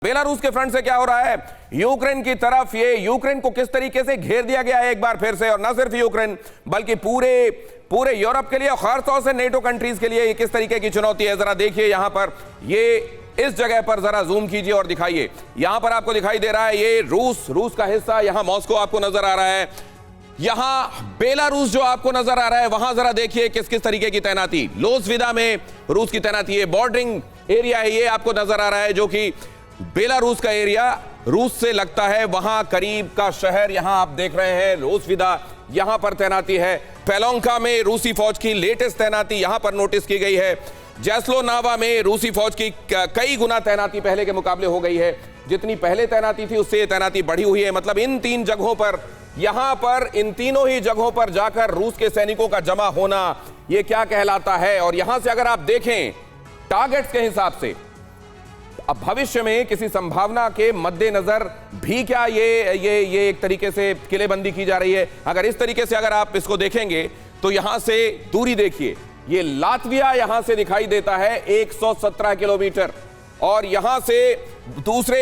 Belarus के front से क्या हो रहा है यूक्रेन की तरफ, ये यूक्रेन को किस तरीके से घेर दिया गया है एक बार फिर से, और न सिर्फ यूक्रेन बल्कि पूरे यूरोप के लिए और खासतौर से नेटो कंट्रीज के लिए ये किस तरीके की चुनौती है। जरा देखिए यहां पर, ये इस जगह पर जरा जूम कीजिए और दिखाइए। यहां पर आपको दिखाई दे रहा है ये रूस का हिस्सा, यहां मॉस्को आपको नजर आ रहा है, यहां बेलारूस जो आपको नजर आ रहा है, वहां जरा देखिए किस किस तरीके की तैनाती। लोस्विदा में रूस की तैनाती है, बॉर्डरिंग एरिया है ये आपको नजर आ रहा है, जो कि बेलारूस का एरिया रूस से लगता है, वहां करीब का शहर यहां आप देख रहे हैं लोस्विदा, यहां पर तैनाती है। पेलोंका में रूसी फौज की लेटेस्ट तैनाती यहां पर नोटिस की गई है। जैस्लोनावा में रूसी फौज की कई गुना तैनाती पहले के मुकाबले हो गई है, जितनी पहले तैनाती थी उससे तैनाती बढ़ी हुई है। मतलब इन तीन जगहों पर, यहां पर इन तीनों ही जगहों पर जाकर रूस के सैनिकों का जमा होना, यह क्या कहलाता है। और यहां से अगर आप देखें टारगेट्स के हिसाब से, अब भविष्य में किसी संभावना के मद्देनजर भी क्या ये एक तरीके से किलेबंदी की जा रही है। अगर इस तरीके से अगर आप इसको देखेंगे तो यहां से दूरी देखिए, ये लातविया यहां से दिखाई देता है 117 किलोमीटर, और यहां से दूसरे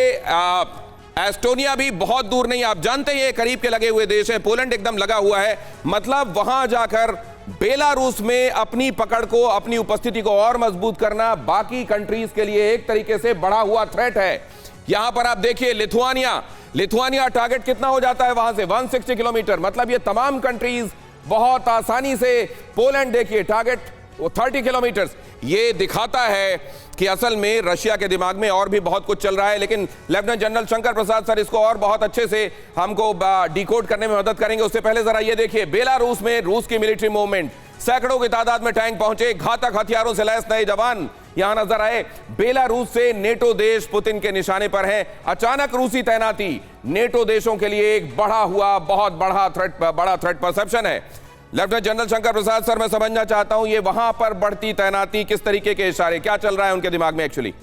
एस्टोनिया भी बहुत दूर नहीं, आप जानते हैं ये करीब के लगे हुए देश है, पोलैंड एकदम लगा हुआ है। मतलब वहां जाकर बेलारूस में अपनी पकड़ को, अपनी उपस्थिति को और मजबूत करना बाकी कंट्रीज के लिए एक तरीके से बढ़ा हुआ थ्रेट है। यहां पर आप देखिए लिथुआनिया टारगेट कितना हो जाता है वहां से 160 किलोमीटर। मतलब ये तमाम कंट्रीज बहुत आसानी से, पोलैंड देखिए टारगेट 30 किलोमीटर। ये दिखाता है कि असल में रशिया के दिमाग में और भी बहुत कुछ चल रहा है। लेकिन lieutenant general Shankar Prasad sir इसको और बहुत अच्छे से हमको डिकोड करने में मदद करेंगे। उससे पहले जरा ये देखिए बेलारूस में रूस की मिलिट्री मूवमेंट, सैकड़ों की तादाद में टैंक पहुंचे, घातक हथियारों से लैस नए जवान यहां नजर आए। बेलारूस से नेटो देश पुतिन के निशाने पर हैं। अचानक रूसी तैनाती नेटो देशों के लिए एक बढ़ा हुआ बहुत बड़ा थ्रेट परसेप्शन है। Lieutenant general Shankar Prasad sir, मैं समझना चाहता हूं ये वहां पर बढ़ती तैनाती किस तरीके के इशारे, क्या चल रहा है उनके दिमाग में एक्चुअली?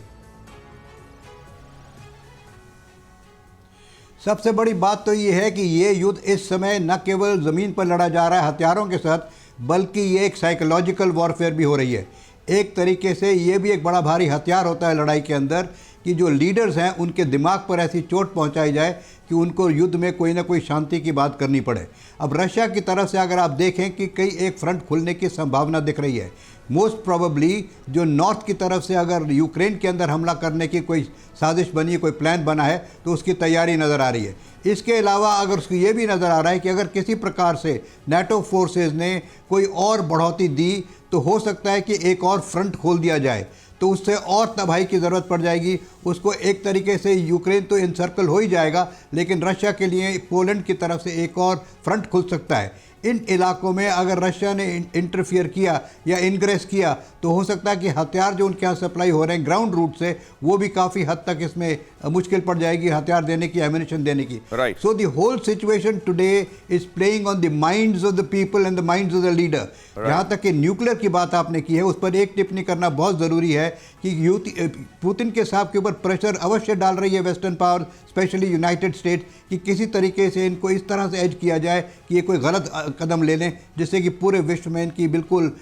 सबसे बड़ी बात तो ये है कि ये युद्ध इस समय न केवल जमीन पर लड़ा जा रहा है हथियारों के साथ, बल्कि ये एक साइकोलॉजिकल वॉरफेयर भी हो रही है। एक तरीके से ये भी एक बड़ा भारी हथियार होता है लड़ाई के अंदर, कि जो लीडर्स हैं उनके दिमाग पर ऐसी चोट पहुंचाई जाए कि उनको युद्ध में कोई ना कोई शांति की बात करनी पड़े। अब रशिया की तरफ से अगर आप देखें कि कई एक फ्रंट खुलने की संभावना दिख रही है। मोस्ट प्रोबेबली जो नॉर्थ की तरफ से अगर यूक्रेन के अंदर हमला करने की कोई साजिश बनी है, कोई प्लान बना है, तो उसकी तैयारी नज़र आ रही है। इसके अलावा अगर उसको ये भी नज़र आ रहा है कि अगर किसी प्रकार से नाटो फोर्सेस ने कोई और बढ़ोतरी दी तो हो सकता है कि एक और फ्रंट खोल दिया जाए, तो उससे और तबाही की ज़रूरत पड़ जाएगी उसको। एक तरीके से यूक्रेन तो इनसर्कल हो ही जाएगा, लेकिन रशिया के लिए पोलैंड की तरफ से एक और फ्रंट खुल सकता है। इन इलाकों में अगर रशिया ने इंटरफियर किया या इनग्रेस किया तो हो सकता है कि हथियार जो उनके यहाँ सप्लाई हो रहे हैं ग्राउंड रूट से, वो भी काफ़ी हद तक इसमें मुश्किल पड़ जाएगी हथियार देने की, एम्यूनिशन देने की। So the whole situation today is playing on the minds of the people and the minds of the leader. यहाँ तक कि न्यूक्लियर की बात आपने की है, उस पर एक टिप्पणी करना बहुत ज़रूरी है कि पुतिन के साहब के ऊपर प्रेशर अवश्य डाल रही है western power, specially United states, कि किसी तरीके से इनको इस तरह से एज किया जाए कि ये कोई गलत कदम ले लें जिससे कि पूरे विश्व में इनकी बिल्कुल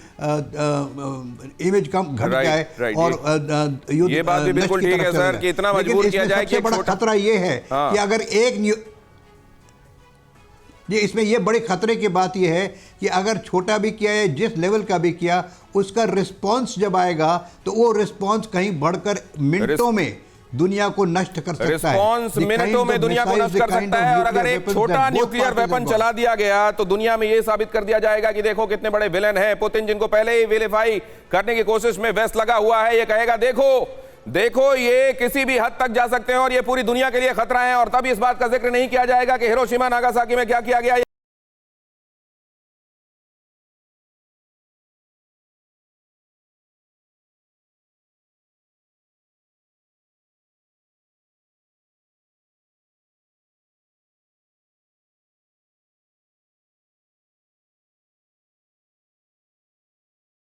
इमेज कम घट जाए और युद्ध। ये बात भी बिल्कुल ठीक है सर कि इतना मजबूर किया जाए कि बड़ा खतरा ये है कि अगर इसमें ये बड़े खतरे की बात यह है कि अगर छोटा भी किया है, जिस लेवल का भी किया, उसका रिस्पांस जब आएगा तो वो रिस्पांस कहीं बढ़कर मिनटों में दुनिया को नष्ट कर सकता है। रिस्पांस मिनटों में दुनिया को नष्ट कर सकता है। और अगर एक छोटा न्यूक्लियर वेपन चला दिया गया तो दुनिया में यह साबित कर दिया जाएगा कि देखो कितने बड़े विलेन हैं पुतिन, जिनको पहले ही विलिफाई करने की कोशिश में वेस्ट लगा हुआ है। ये कहेगा देखो ये किसी भी हद तक जा सकते हैं और ये पूरी दुनिया के लिए खतरा है। और तब इस बात का जिक्र नहीं किया जाएगा कि हिरोशिमा नागासाकी में क्या किया गया।